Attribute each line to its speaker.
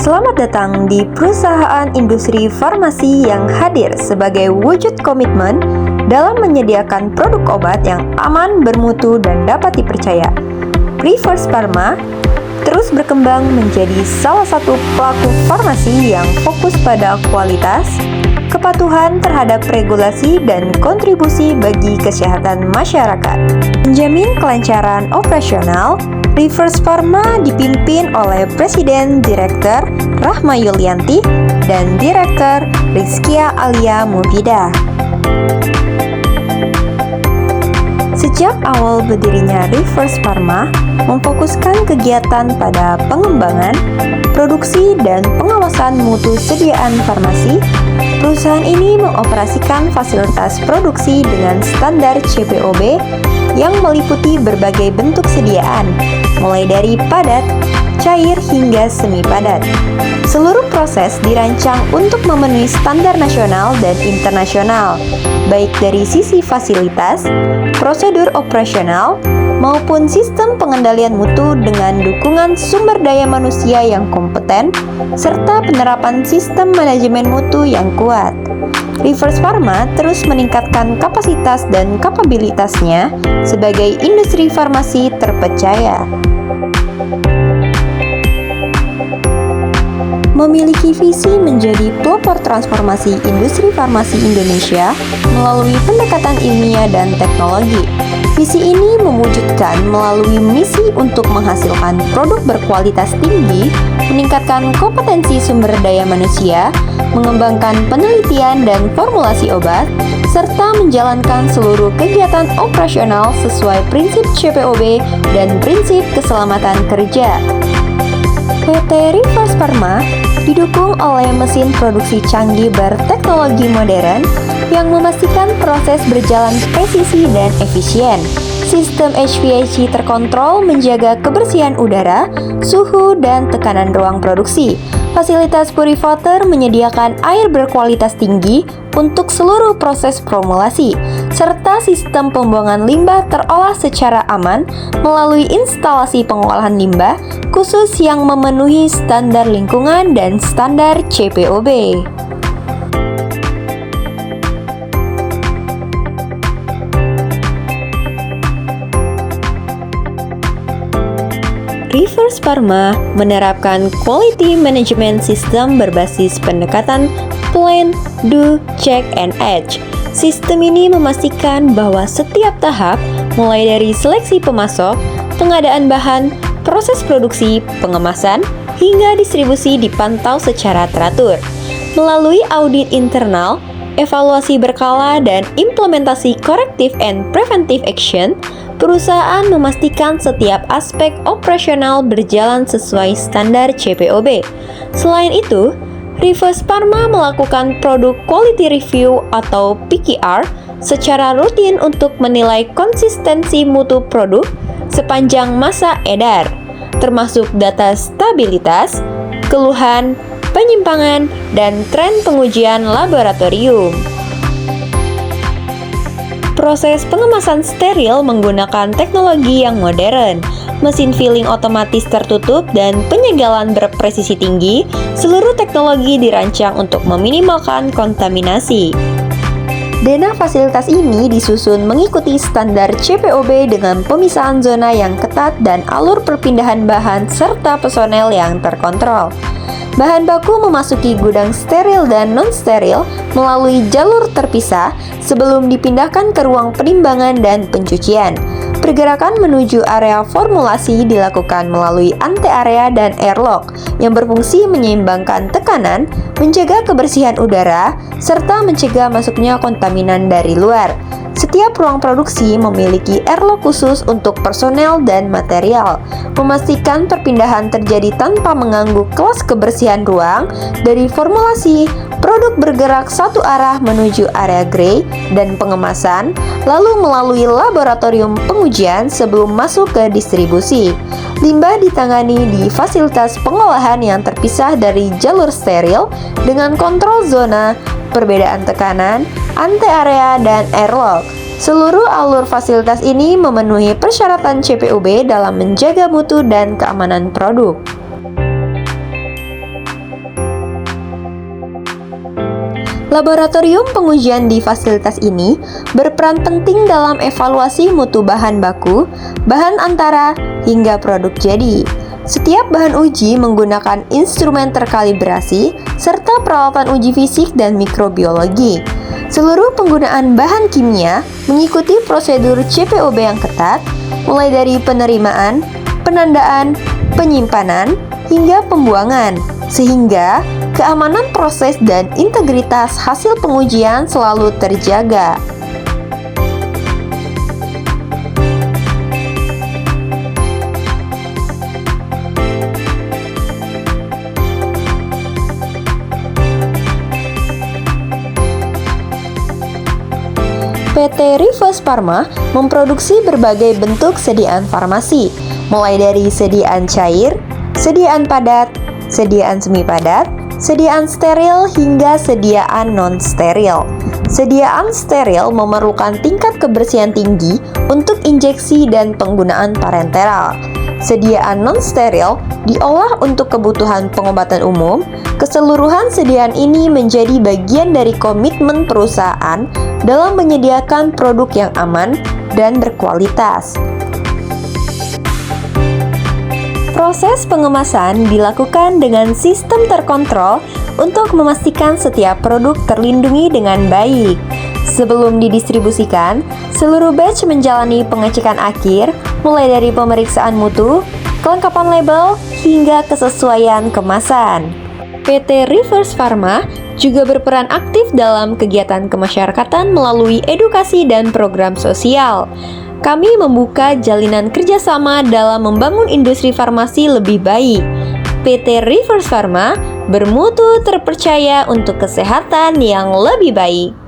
Speaker 1: Selamat datang di perusahaan industri farmasi yang hadir sebagai wujud komitmen dalam menyediakan produk obat yang aman, bermutu, dan dapat dipercaya. Reverse Pharma terus berkembang menjadi salah satu pelaku farmasi yang fokus pada kualitas, kepatuhan terhadap regulasi, dan kontribusi bagi kesehatan masyarakat. Menjamin kelancaran operasional, Reverse Pharma dipimpin oleh Presiden Direktur Rahma Yulianti dan Direktur Rizkia Alia Mufidah. Sejak awal berdirinya Reverse Pharma, memfokuskan kegiatan pada pengembangan, produksi, dan pengawasan mutu sediaan farmasi. Perusahaan ini mengoperasikan fasilitas produksi dengan standar CPOB yang meliputi berbagai bentuk sediaan, mulai dari padat, cair, hingga semi padat. Seluruh proses dirancang untuk memenuhi standar nasional dan internasional, baik dari sisi fasilitas, prosedur operasional, maupun sistem pengendalian mutu dengan dukungan sumber daya manusia yang kompeten, serta penerapan sistem manajemen mutu yang kuat. Reverse Pharma terus meningkatkan kapasitas dan kapabilitasnya sebagai industri farmasi terpercaya. Memiliki visi menjadi pelopor transformasi industri farmasi Indonesia melalui pendekatan ilmiah dan teknologi. Visi ini mewujudkan melalui misi untuk menghasilkan produk berkualitas tinggi, meningkatkan kompetensi sumber daya manusia, mengembangkan penelitian dan formulasi obat, serta menjalankan seluruh kegiatan operasional sesuai prinsip CPOB dan prinsip keselamatan kerja. PT Reverse Pharma didukung oleh mesin produksi canggih berteknologi modern yang memastikan proses berjalan presisi dan efisien. Sistem HVAC terkontrol menjaga kebersihan udara, suhu, dan tekanan ruang produksi. Fasilitas purifier menyediakan air berkualitas tinggi untuk seluruh proses formulasi, serta sistem pembuangan limbah terolah secara aman melalui instalasi pengolahan limbah khusus yang memenuhi standar lingkungan dan standar CPOB. Reverse Pharma menerapkan Quality Management System berbasis pendekatan Plan, Do, Check, and Act. Sistem ini memastikan bahwa setiap tahap, mulai dari seleksi pemasok, pengadaan bahan, proses produksi, pengemasan, hingga distribusi dipantau secara teratur. Melalui audit internal, evaluasi berkala, dan implementasi corrective and preventive action, perusahaan memastikan setiap aspek operasional berjalan sesuai standar CPOB. Selain itu, Reverse Pharma melakukan produk quality review atau PQR secara rutin untuk menilai konsistensi mutu produk sepanjang masa edar, termasuk data stabilitas, keluhan, penyimpangan, dan tren pengujian laboratorium. Proses pengemasan steril menggunakan teknologi yang modern, mesin filling otomatis tertutup, dan penyegalan berpresisi tinggi. Seluruh teknologi dirancang untuk meminimalkan kontaminasi. Denah fasilitas ini disusun mengikuti standar CPOB dengan pemisahan zona yang ketat dan alur perpindahan bahan serta personel yang terkontrol. Bahan baku memasuki gudang steril dan non-steril melalui jalur terpisah sebelum dipindahkan ke ruang penimbangan dan pencucian. Pergerakan menuju area formulasi dilakukan melalui ante-area dan airlock yang berfungsi menyeimbangkan tekanan, menjaga kebersihan udara, serta mencegah masuknya kontaminan dari luar. Setiap ruang produksi memiliki airlock khusus untuk personel dan material, memastikan perpindahan terjadi tanpa mengganggu kelas kebersihan ruang. Dari formulasi, produk bergerak satu arah menuju area gray dan pengemasan, lalu melalui laboratorium pengujian sebelum masuk ke distribusi. Limbah ditangani di fasilitas pengolahan yang terpisah dari jalur steril dengan kontrol zona, perbedaan tekanan, ante-area, dan airlock. Seluruh alur fasilitas ini memenuhi persyaratan CPOB dalam menjaga mutu dan keamanan produk. Laboratorium pengujian di fasilitas ini berperan penting dalam evaluasi mutu bahan baku, bahan antara, hingga produk jadi. Setiap bahan uji menggunakan instrumen terkalibrasi serta peralatan uji fisik dan mikrobiologi. Seluruh penggunaan bahan kimia mengikuti prosedur CPOB yang ketat, mulai dari penerimaan, penandaan, penyimpanan, hingga pembuangan, sehingga keamanan proses dan integritas hasil pengujian selalu terjaga. PT Reverse Pharma memproduksi berbagai bentuk sediaan farmasi, mulai dari sediaan cair, sediaan padat, sediaan semi padat, sediaan steril hingga sediaan non-steril. Sediaan steril memerlukan tingkat kebersihan tinggi untuk injeksi dan penggunaan parenteral. Sediaan non-steril diolah untuk kebutuhan pengobatan umum. Keseluruhan sediaan ini menjadi bagian dari komitmen perusahaan dalam menyediakan produk yang aman dan berkualitas. Proses pengemasan dilakukan dengan sistem terkontrol untuk memastikan setiap produk terlindungi dengan baik. Sebelum didistribusikan, seluruh batch menjalani pengecekan akhir, mulai dari pemeriksaan mutu, kelengkapan label, hingga kesesuaian kemasan. PT Reverse Pharma juga berperan aktif dalam kegiatan kemasyarakatan melalui edukasi dan program sosial. Kami membuka jalinan kerjasama dalam membangun industri farmasi lebih baik. PT Reverse Pharma bermutu terpercaya untuk kesehatan yang lebih baik.